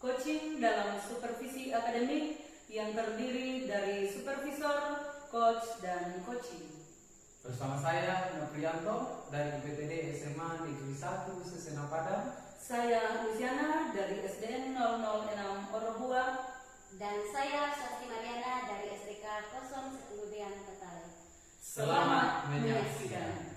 Coaching dalam supervisi akademik yang terdiri dari supervisor, coach, dan coaching. Bersama saya Noprianto dari UPTD SMA Negeri 1 Sesena Padang. Saya Luciana dari SDN 006 Orobua. Dan saya Swasti Mariana dari SDK 01 Bean Tetale. Selamat menyaksikan.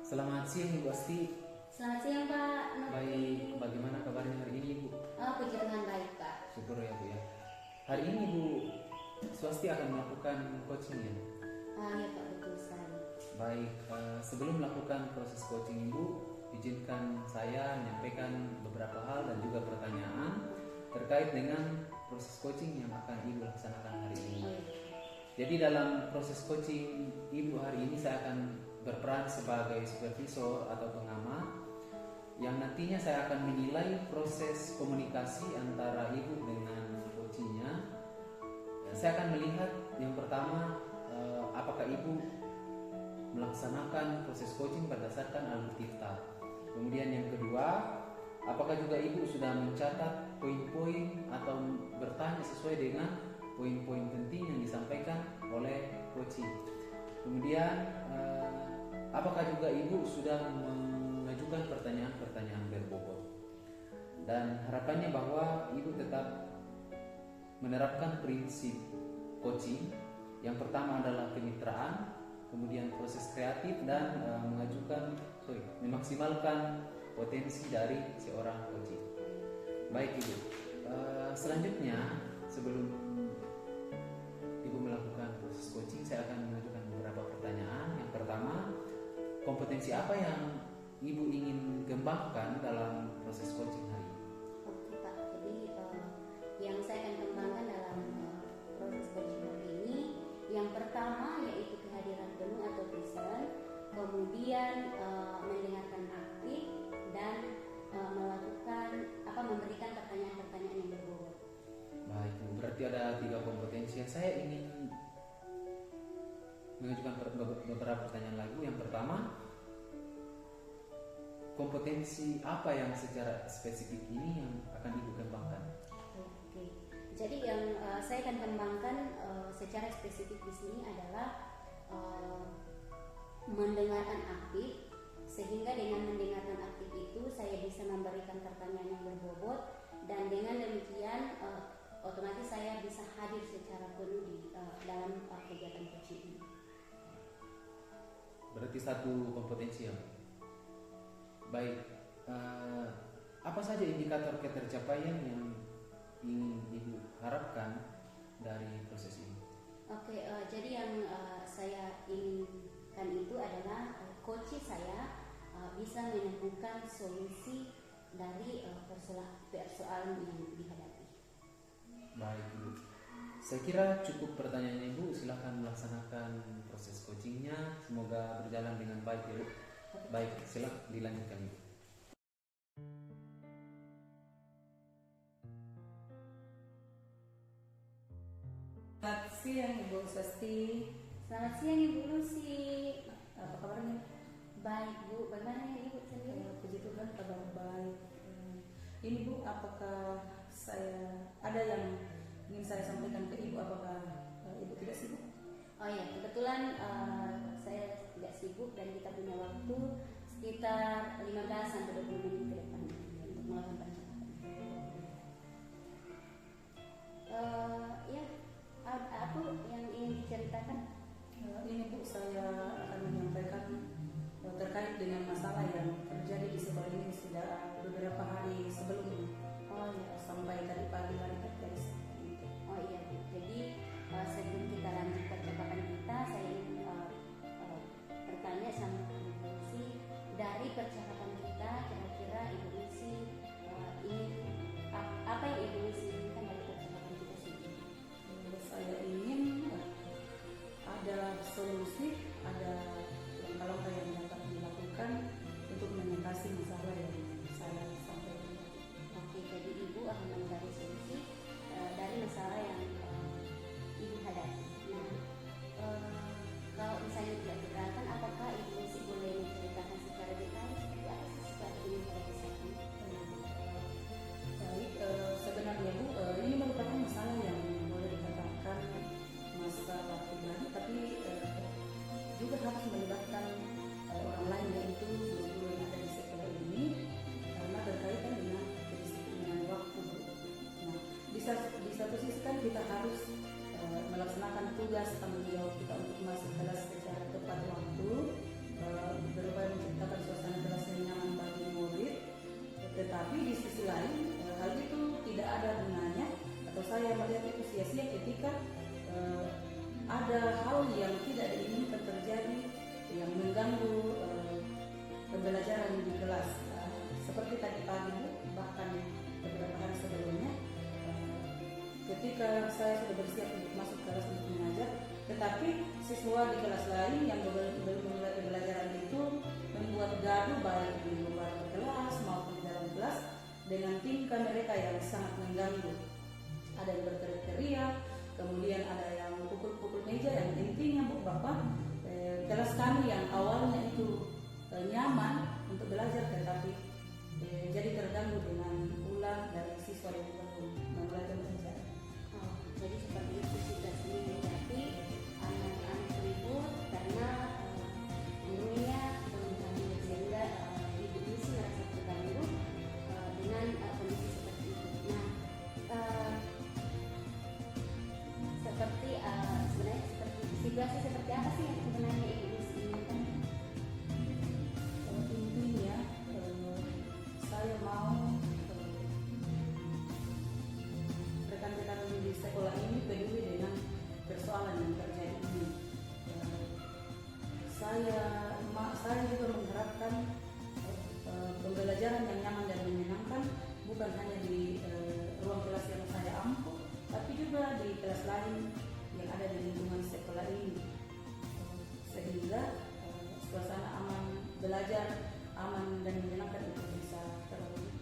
Selamat siang Ibu Asti. Selamat siang Pak. Baik, bagaimana kabarnya hari ini Ibu? Oh, puji Tuhan baik Pak. Syukur ya Bu ya. Hari ini Bu Swasti akan melakukan coaching ya? Iya Pak, betul sekali. Baik, sebelum melakukan proses coaching Ibu, izinkan saya menyampaikan beberapa hal dan juga pertanyaan terkait dengan proses coaching yang akan Ibu laksanakan hari ini. Jadi dalam proses coaching Ibu hari ini saya akan berperan sebagai supervisor atau pengamat yang nantinya saya akan menilai proses komunikasi antara Ibu dengan coachingnya. Saya akan melihat yang pertama, apakah Ibu melaksanakan proses coaching berdasarkan alur tirta. Kemudian yang kedua, apakah juga Ibu sudah mencatat poin-poin atau bertanya sesuai dengan poin-poin penting yang disampaikan oleh coaching. Kemudian apakah juga Ibu sudah mengajukan pertanyaan-pertanyaan berbobot. Dan harapannya bahwa Ibu tetap menerapkan prinsip coaching. Yang pertama adalah kemitraan, kemudian proses kreatif dan memaksimalkan potensi dari seorang coaching. Baik Ibu, selanjutnya sebelum Ibu melakukan proses coaching, saya akan mengajukan beberapa pertanyaan. Yang pertama, kompetensi apa yang Ibu ingin kembangkan dalam proses coaching hari ini? Oke Pak, jadi yang saya akan kembangkan dalam proses coaching hari ini, yang pertama yaitu kehadiran penuh atau present, kemudian mendengarkan aktif dan memberikan pertanyaan-pertanyaan yang berbobot. Baik, berarti ada 3 kompetensi yang saya ingin mengajukan beberapa pertanyaan lagi. Yang pertama, kompetensi apa yang secara spesifik ini yang akan Ibu kembangkan? Oke. Jadi yang saya akan kembangkan secara spesifik di sini adalah mendengarkan aktif, sehingga dengan mendengarkan aktif itu saya bisa memberikan pertanyaan yang berbobot, dan dengan demikian otomatis saya bisa hadir secara penuh di dalam kegiatan coaching ini. Berarti 1 kompetensi ya. Baik, apa saja indikator ketercapaian yang ingin Ibu harapkan dari proses ini? Oke, jadi yang saya inginkan itu adalah coaching saya bisa menemukan solusi dari persoalan yang dihadapi. Baik Ibu, saya kira cukup pertanyaannya Ibu. Silakan melaksanakan proses coachingnya. Semoga berjalan dengan baik ya Bu. Baik, silakan dilanjutkan Ibu. Selamat siang Ibu Swasti. Selamat siang Ibu Lucy. Apa kabarnya? Baik Bu, bagaimana Ibu sendiri? Puji Tuhan, kabar baik. Ini Bu, apakah saya ada yang ingin saya sampaikan ke Ibu? Apakah Ibu tidak sibuk? Oh ya, kebetulan saya tidak sibuk dan kita punya waktu sekitar 15-20 menit ke depan untuk melakukan percakapan. Ya, apa yang ingin diceritakan? Ini Bu, saya akan menyampaikan terkait dengan masalah yang terjadi di sekolah ini sudah beberapa hari sebelum ini. Oh ya, Sampai tadi pagi hari terjadi. oh iya Bu. Jadi sebelum kita lanjut percakapan kita, saya ingin bertanya sama Ibu Lucy, dari percakapan kita kira-kira Ibu Lucy ingin apa yang Ibu Lucy inginkan dari percakapan kita sendiri? Saya ingin ada solusi kita harus melaksanakan tugas tanggung jawab kita untuk masuk kelas secara tepat waktu, berupaya menciptakan suasana kelas yang nyaman bagi murid. Tetapi di sisi lain hal itu tidak ada gunanya, atau saya melihat itu sia-sia ketika ada hal yang tidak diinginkan terjadi yang mengganggu pembelajaran di kelas. Seperti tadi pagi, bahkan beberapa hari sebelumnya, ketika saya sudah bersiap untuk masuk kelas untuk mengajar, tetapi siswa di kelas lain yang belum memulai pembelajaran itu membuat gaduh baik di luar kelas maupun di dalam kelas dengan tingkah mereka yang sangat mengganggu. Ada yang berteriak-teriak, kemudian ada yang pukul-pukul meja, yang intinya bahwa kelas kami yang awalnya itu nyaman untuk belajar, tetapi jadi terganggu dengan ulah dari siswa yang belum memulai pembelajaran. Jadi seperti itu situasinya, berarti anak-anak ribut karena gurunya mengganggu, sehingga ibu ini sih merasa terganggu dengan kondisi seperti itu. Nah, seperti sebenarnya seperti situasi seperti apa sih yang sebenarnya ibu inginkan? Intinya saya mau rekan-rekan di sekolah ini peduli dengan persoalan yang terjadi ini. Saya juga mengharapkan pembelajaran yang nyaman dan menyenangkan, bukan hanya di ruang kelas yang saya ampu, tapi juga di kelas lain yang ada di lingkungan sekolah ini, sehingga suasana aman belajar, aman dan menyenangkan itu bisa terwujud.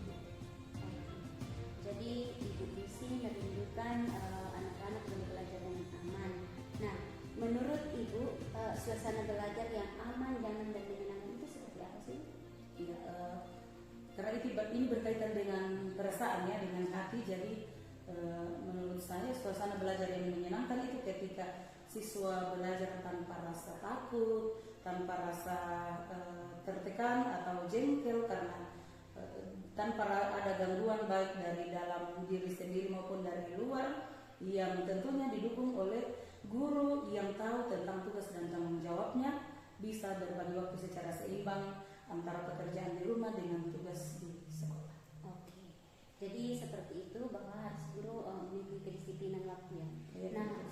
Jadi ibu isi merindukan anak-anak belajar dengan aman. Nah, menurut ibu suasana belajar yang aman, nyaman dan menyenangkan itu seperti apa sih? Ya, karena ini berkaitan dengan perasaan ya, dengan hati. Jadi menurut saya suasana belajar yang menyenangkan itu ketika siswa belajar tanpa rasa takut, tanpa rasa tertekan atau jengkel, karena tanpa ada gangguan baik dari dalam diri sendiri maupun dari luar, yang tentunya didukung oleh guru yang tahu tentang tugas dan tanggung jawabnya, bisa berbagi waktu secara seimbang antara pekerjaan di rumah dengan tugas di sekolah. Oke, jadi seperti itu bahwa harus guru memiliki kedisiplinan waktu ya. Nah,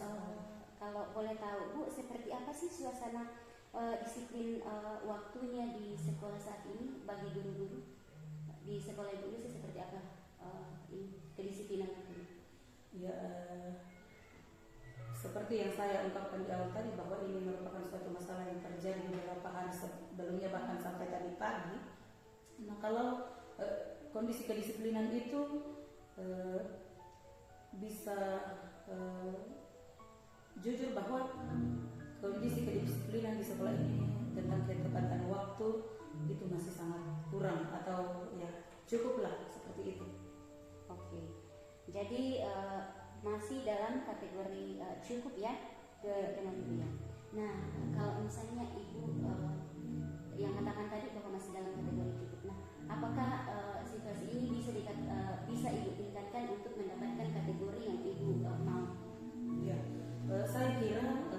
kalau boleh tahu Bu, seperti apa sih suasana disiplin waktunya di sekolah saat ini bagi guru-guru? Di sekolah ibu ini seperti apa kedisiplinan waktunya? Ya, seperti yang saya ungkapkan di awal tadi, bahwa ini merupakan suatu masalah yang terjadi beberapa hari sebelumnya, bahkan sampai tadi pagi. Nah, kalau kondisi kedisiplinan itu bisa jujur bahwa kondisi kedisiplinan di sekolah ini tentang ketepatan waktu itu masih sangat kurang, atau ya cukuplah seperti itu. Oke, jadi masih dalam kategori cukup ya dengan itu ya. Nah, kalau misalnya ibu yang katakan tadi bahwa masih dalam kategori cukup, nah apakah situasi ini bisa ibu tingkatkan untuk mendapatkan kategori yang ibu mau? Ya, saya kira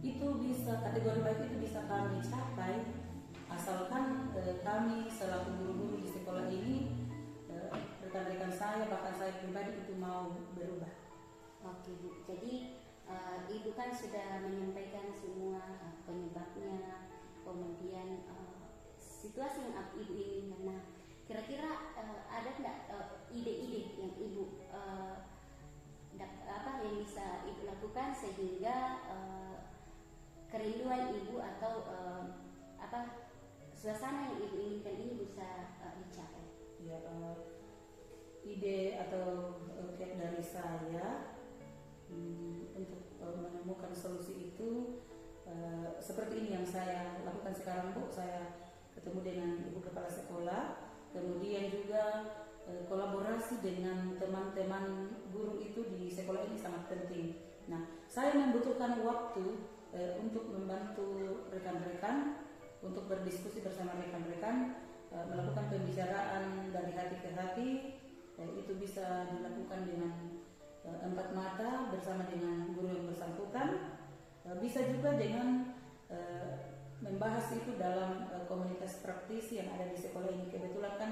itu bisa, kategori baik itu bisa kami capai asalkan kami selaku guru-guru di sekolah ini, rekan-rekan saya, bahkan saya pribadi itu mau berubah. Oke Bu, jadi ibu kan sudah menyampaikan semua penyebabnya, kemudian situasi yang ibu inginkan. Nah, kira-kira ada nggak ide-ide yang ibu yang bisa ibu lakukan sehingga kerinduan ibu atau suasana yang ibu inginkan ini bisa dicapai? Ya, ide atau dari saya untuk menemukan solusi itu seperti ini yang saya lakukan sekarang Bu. Saya ketemu dengan ibu kepala sekolah, kemudian juga kolaborasi dengan teman-teman guru itu di sekolah ini sangat penting. Nah, saya membutuhkan waktu untuk membantu rekan-rekan, untuk berdiskusi bersama rekan-rekan, melakukan pembicaraan dari hati ke hati. Itu bisa dilakukan dengan empat mata bersama dengan guru yang bersangkutan, bisa juga dengan membahas itu dalam komunitas praktisi yang ada di sekolah ini. Kebetulan kan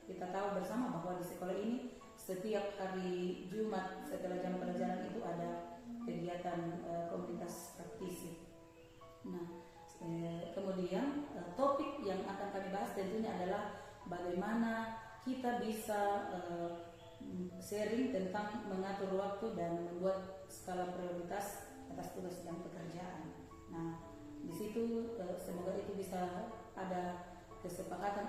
kita tahu bersama bahwa di sekolah ini setiap hari Jumat setelah jam pelajaran itu ada kegiatan komunitas praktisi. Nah, kemudian topik yang akan kami bahas tentunya adalah bagaimana kita bisa sharing tentang mengatur waktu dan membuat skala prioritas atas tugas dan pekerjaan. Nah, di situ semoga itu bisa ada kesepakatan,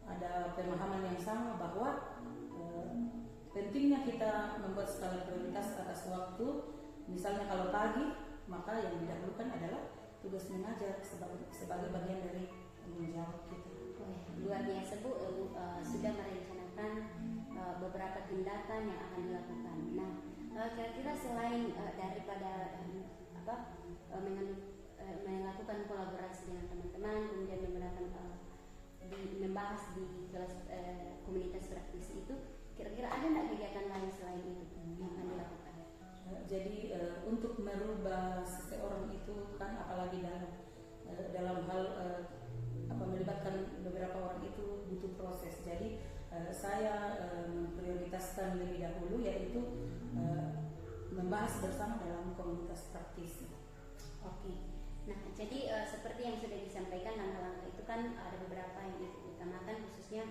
ada pemahaman yang sama bahwa pentingnya kita membuat skala prioritas atas waktu. Misalnya kalau pagi, maka yang didahulukan adalah tugas mengajar sebagai bagian dari tanggung jawab kita. Luar biasa Bu, sudah merencanakan beberapa tindakan yang akan dilakukan. Nah, kira-kira selain daripada melakukan kolaborasi dengan teman-teman, kemudian menggunakan membahas di kelas komunitas praktisi itu, kira-kira ada nggak kegiatan lain selain itu yang akan dilakukan? Jadi untuk merubah seseorang itu kan apalagi dalam hal melibatkan beberapa orang itu butuh proses. Jadi saya memprioritaskan lebih dahulu yaitu membahas bersama dalam komunitas praktisi. Oke. Nah, jadi seperti yang sudah disampaikan, langkah-langkah itu kan ada beberapa yang diutamakan, khususnya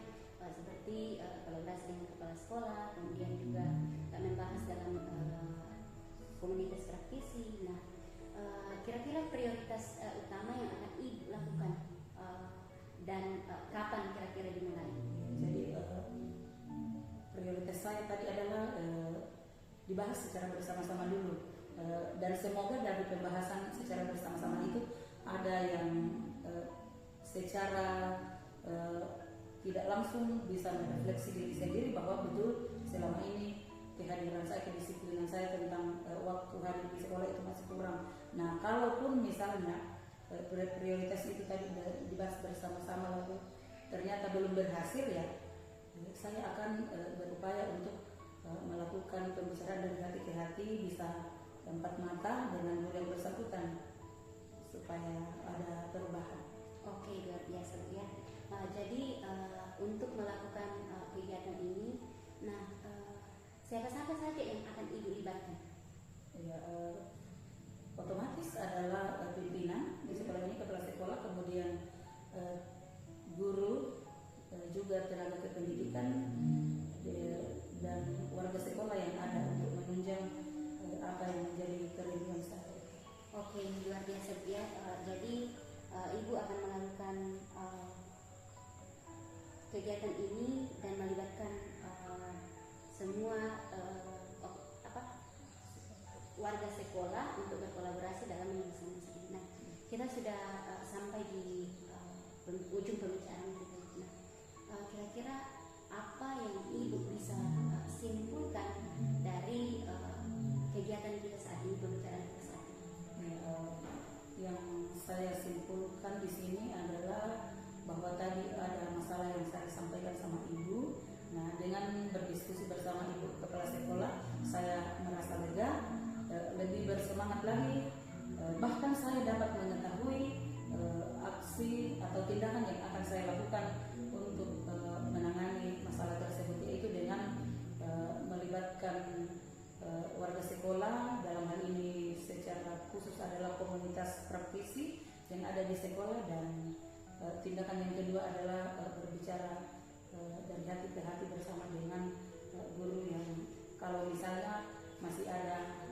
seperti kolaborasi dengan kepala sekolah, kemudian juga membahas dalam komunitas praktisi. Nah, kira-kira prioritas utama yang akan Ibu lakukan dan kapan kira-kira dimulai? Jadi prioritas saya tadi adalah dibahas secara bersama-sama dulu, dan semoga dari pembahasan secara bersama-sama itu ada yang secara tidak langsung bisa merefleksi diri sendiri bahwa betul selama ini kehadiran saya, kedisiplinan saya tentang waktu hari di sekolah itu masih kurang. Nah, kalaupun misalnya prioritas itu tadi dibahas bersama-sama lalu ternyata belum berhasil, ya saya akan berupaya untuk melakukan pembicaraan dari hati ke hati, bisa empat mata dengan guru yang bersangkutan supaya ada perubahan. Oke, luar biasa ya. Jadi untuk melakukan kegiatan ini, nah siapa-siapa saja yang akan Ibu libatkan? Ya, otomatis adalah pimpinan di sekolah ini, kepala sekolah, kemudian guru, juga tenaga kependidikan, dan warga sekolah yang ada untuk menunjang apa yang menjadi kerinduan saya. Oke, luar biasa ya. Jadi Ibu akan melakukan kegiatan ini dan melibatkan semua warga sekolah untuk berkolaborasi dalam menyelesaikan ini. Nah, kita sudah sampai di ujung pembicaraan kita. Nah, kira-kira apa yang Ibu bisa simpulkan dari kegiatan kita saat ini, pembicaraan kita saat ini? Yang saya simpulkan di sini adalah bahwa tadi ada masalah yang saya sampaikan sama Ibu. Nah, dengan berdiskusi bersama Ibu kepala sekolah, saya merasa lega, lebih bersemangat lagi, bahkan saya dapat mengetahui aksi atau tindakan yang akan saya lakukan untuk menangani masalah tersebut, yaitu dengan melibatkan warga sekolah, dalam hal ini secara khusus adalah komunitas praktisi yang ada di sekolah, dan tindakan yang kedua adalah berbicara dari hati ke hati bersama dengan guru yang kalau misalnya masih ada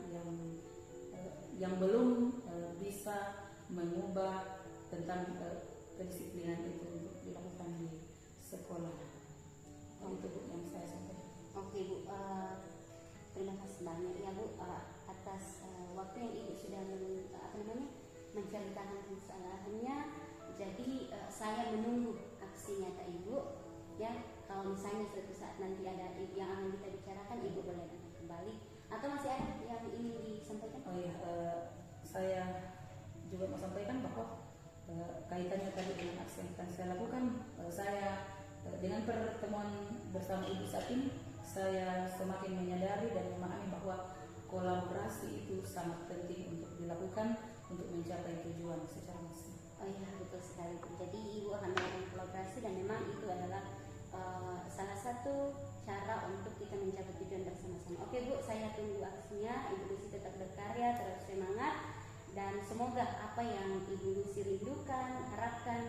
yang belum bisa mengubah tentang kedisiplinan itu untuk dilakukan di sekolah. Itu Bu yang saya sampaikan. Oke Bu, terima kasih banyak ya Bu atas waktu yang Ibu sudah menceritakan kesalahannya. Jadi saya menunggu aksi nyata Ibu ya. Kalau misalnya suatu saat nanti ada yang akan kita bicarakan, Ibu boleh kembali. Atau masih ada yang ingin disampaikan? Oh ya, saya juga mau sampaikan bahwa kaitannya tadi dengan aksi yang akan saya lakukan, saya dengan pertemuan bersama Ibu saat ini, saya semakin menyadari dan memahami bahwa kolaborasi itu sangat penting untuk dilakukan untuk mencapai tujuan secara maksimal. Oh iya, betul sekali. Jadi Ibu akan melakukan kolaborasi dan memang itu adalah salah satu cara untuk kita mencapai tujuan bersama-sama. Oke Bu, saya tunggu aksinya. Ibu Lucy tetap berkarya, terus semangat, dan semoga apa yang Ibu Lucy rindukan, harapkan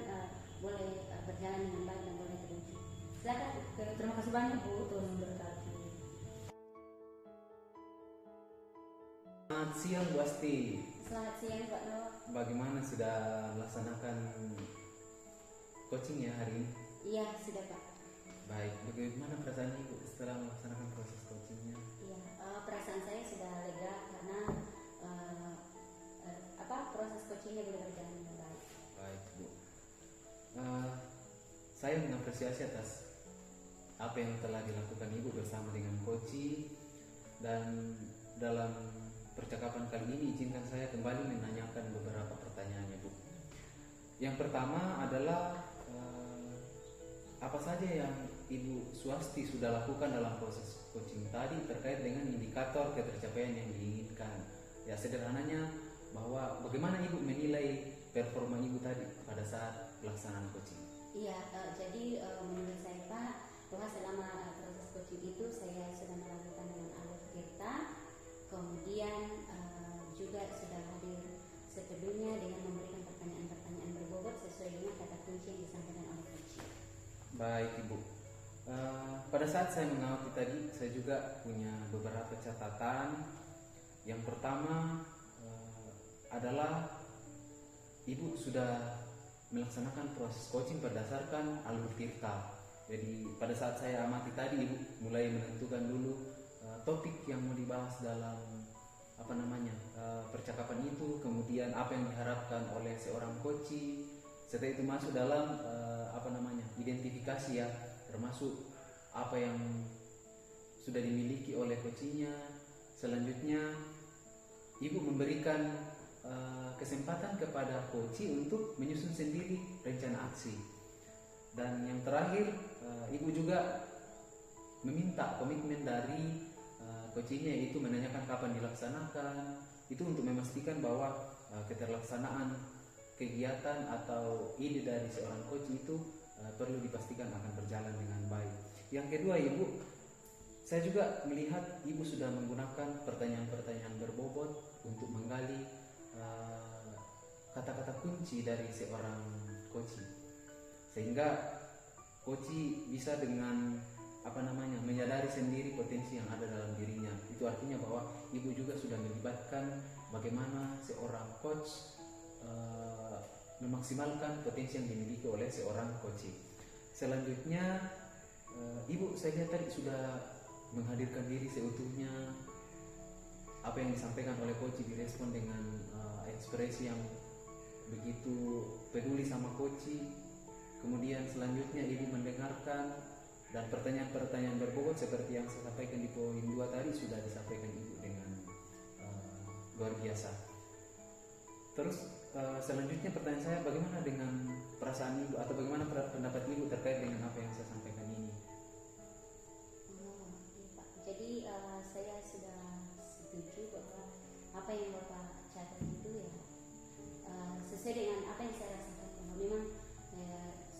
boleh berjalan dengan baik dan boleh terwujud. Silakan. Oke, terima kasih banyak Bu, Tuhan memberkati. Selamat siang Bu Asti. Selamat siang Pak Noah. Bagaimana sudah melaksanakan coaching ya hari ini? Iya, sudah Pak. Baik, bagaimana perasaan Ibu setelah melaksanakan proses coachingnya? Iya, perasaan saya sudah lega karena proses coachingnya boleh berjalan dengan baik. Baik Bu. Saya mengapresiasi atas apa yang telah dilakukan Ibu bersama dengan coaching, dan dalam percakapan kali ini izinkan saya kembali menanyakan beberapa pertanyaan Bu. Yang pertama adalah apa saja yang Ibu Swasti sudah lakukan dalam proses coaching tadi terkait dengan indikator ketercapaian yang diinginkan. Ya, sederhananya bahwa bagaimana Ibu menilai performa Ibu tadi pada saat pelaksanaan coaching. Iya, jadi menurut saya Pak, bahwa selama proses coaching itu saya sudah melakukan dengan alur kita, kemudian juga sudah hadir sebelumnya dengan memberikan pertanyaan-pertanyaan berbobot sesuai dengan kata kunci yang disampaikan oleh coach. Baik Ibu, pada saat saya mengawali tadi saya juga punya beberapa catatan. Yang pertama adalah Ibu sudah melaksanakan proses coaching berdasarkan alur tirta. Jadi pada saat saya amati tadi Ibu mulai menentukan dulu topik yang mau dibahas dalam percakapan itu, kemudian apa yang diharapkan oleh seorang coach. Setelah itu masuk dalam identifikasi ya, termasuk apa yang sudah dimiliki oleh coachnya. Selanjutnya Ibu memberikan kesempatan kepada coach untuk menyusun sendiri rencana aksi. Dan yang terakhir Ibu juga meminta komitmen dari coachnya, yaitu menanyakan kapan dilaksanakan. Itu untuk memastikan bahwa keterlaksanaan kegiatan atau ide dari seorang coach itu perlu dipastikan akan berjalan dengan baik. Yang kedua Ibu, saya juga melihat Ibu sudah menggunakan pertanyaan-pertanyaan berbobot untuk menggali kata-kata kunci dari seorang coach, sehingga coach bisa dengan menyadari sendiri potensi yang ada dalam dirinya. Itu artinya bahwa Ibu juga sudah melibatkan bagaimana seorang coach memaksimalkan potensi yang dimiliki oleh seorang coach. Selanjutnya Ibu saya lihat tadi sudah menghadirkan diri seutuhnya. Apa yang disampaikan oleh coach direspon dengan ekspresi yang begitu peduli sama coach. Kemudian selanjutnya Ibu mendengarkan, dan pertanyaan-pertanyaan berbobot seperti yang saya sampaikan di poin 2 tadi sudah disampaikan Ibu dengan luar biasa. Terus selanjutnya pertanyaan saya, bagaimana dengan perasaan Ibu atau bagaimana pendapat Ibu terkait dengan apa yang saya sampaikan ini? Pak. Jadi saya sudah setuju bahwa apa yang Bapak catat itu ya sesuai dengan apa yang saya rasakan. Bahwa memang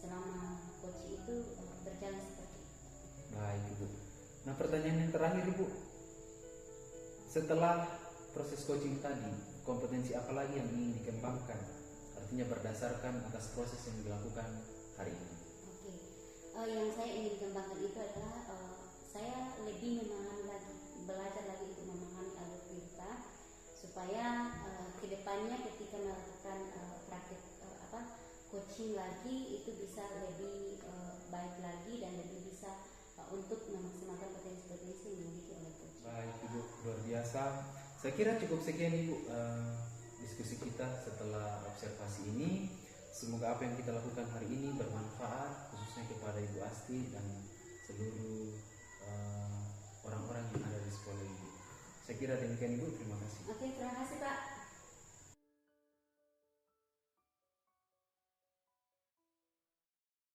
selama coach itu berjalan seperti itu. Baik Ibu. Nah, pertanyaan yang terakhir Ibu, setelah proses coaching tadi, kompetensi apa lagi yang ingin dikembangkan? Artinya berdasarkan atas proses yang dilakukan hari ini. Oke. Yang saya ingin kembangkan itu adalah saya lebih memahami lagi, belajar lagi untuk memahami alur tirta, supaya kedepannya ketika melakukan praktik coaching lagi itu bisa lebih baik lagi dan lebih bisa untuk memaksimalkan potensi-potensi yang dimiliki oleh coach. Baik Ibu, luar biasa. Saya kira cukup sekian Ibu diskusi kita setelah observasi ini. Semoga apa yang kita lakukan hari ini bermanfaat, khususnya kepada Ibu Asti dan seluruh orang-orang yang ada di sekolah ini. Saya kira demikian Ibu, terima kasih. Oke,